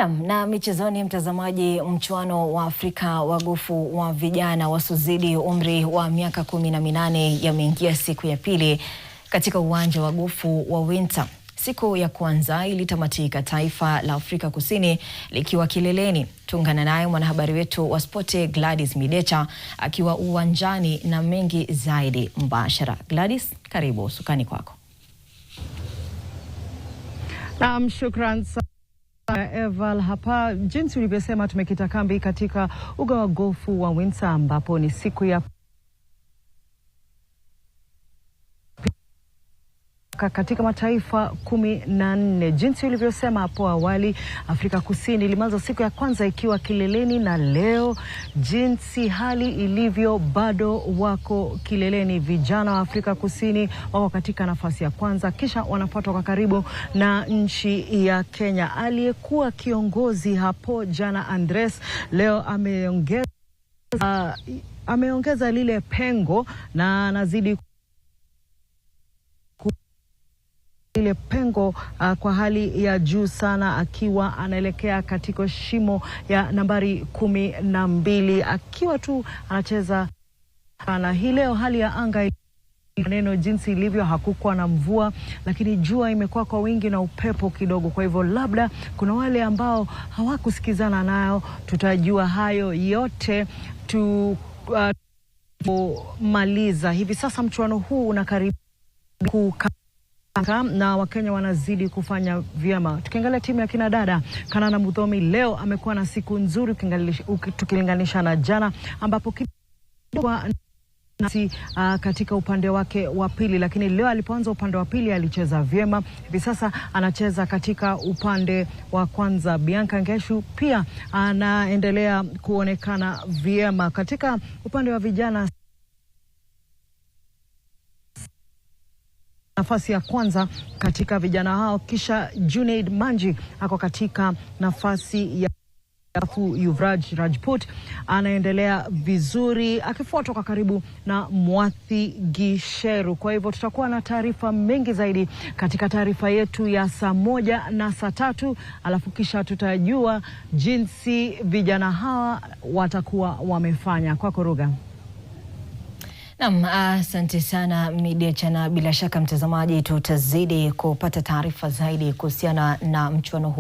Na michezoni, mtazamaji, mchuano wa Afrika wa gofu wa vijana wasiozidi umri wa miaka 18 yameingia siku ya pili katika uwanja wa gofu wa Windsor. Siku ya kwanza ilitamatika taifa la Afrika Kusini likiwa kileleni. Tuungana naye mwanahabari wetu wa spoti Gladys Midecha akiwa uwanjani na mengi zaidi mbashara. Gladys, karibu, sukani kwako. Naam, shukran Eval. Hapa jinsi ulivyosema, tumekita kambi katika uga wa gofu wa Windsor ambapo ni siku ya katika mataifa 14. Jinsi ulivyosema hapo awali, Afrika Kusini ilimaliza siku ya kwanza ikiwa kileleni, na leo jinsi hali ilivyo bado wako kileleni. Vijana wa Afrika Kusini wako katika nafasi ya kwanza, kisha wanafuatwa kwa karibu na nchi ya Kenya. Aliyekuwa kiongozi hapo jana Andres leo ameongeza lile pengo na anazidi ile pengo kwa hali ya juu sana, akiwa anaelekea katika shimo ya nambari 12 akiwa tu anacheza. Na hii leo hali ya anga neno jinsi ilivyo, hakukuwa na mvua, lakini jua imekuwa kwa wingi na upepo kidogo. Kwa hivyo labda kuna wale ambao hawakusikizana nayo, tutajua hayo yote maliza. Hivi sasa mchuano huu unakaribia na Wakenya wanazidi kufanya vyema. Tukiangalia timu ya kina dada, Kanana Muthomi leo amekuwa na siku nzuri tukilinganisha na jana ambapo katika upande wake wa pili, lakini leo alipoanza upande wa pili alicheza vyema. Hivi sasa anacheza katika upande wa kwanza. Bianca Ngeshu pia anaendelea kuonekana vyema katika upande wa vijana. Nafasi ya kwanza katika vijana hao, kisha Junaid Manji ako katika nafasi ya Yuvraj Rajput anaendelea vizuri akifuatwa kwa karibu na Mwathi Gisheru. Kwa hivyo tutakuwa na taarifa mengi zaidi katika taarifa yetu ya saa 1 na saa 3, alafu kisha tutajua jinsi vijana hawa watakuwa wamefanya. Kwako Ruga. Asante sana Midecha, na bila shaka mtazamaji tutazidi kupata taarifa zaidi kuhusiana na mchuano huu.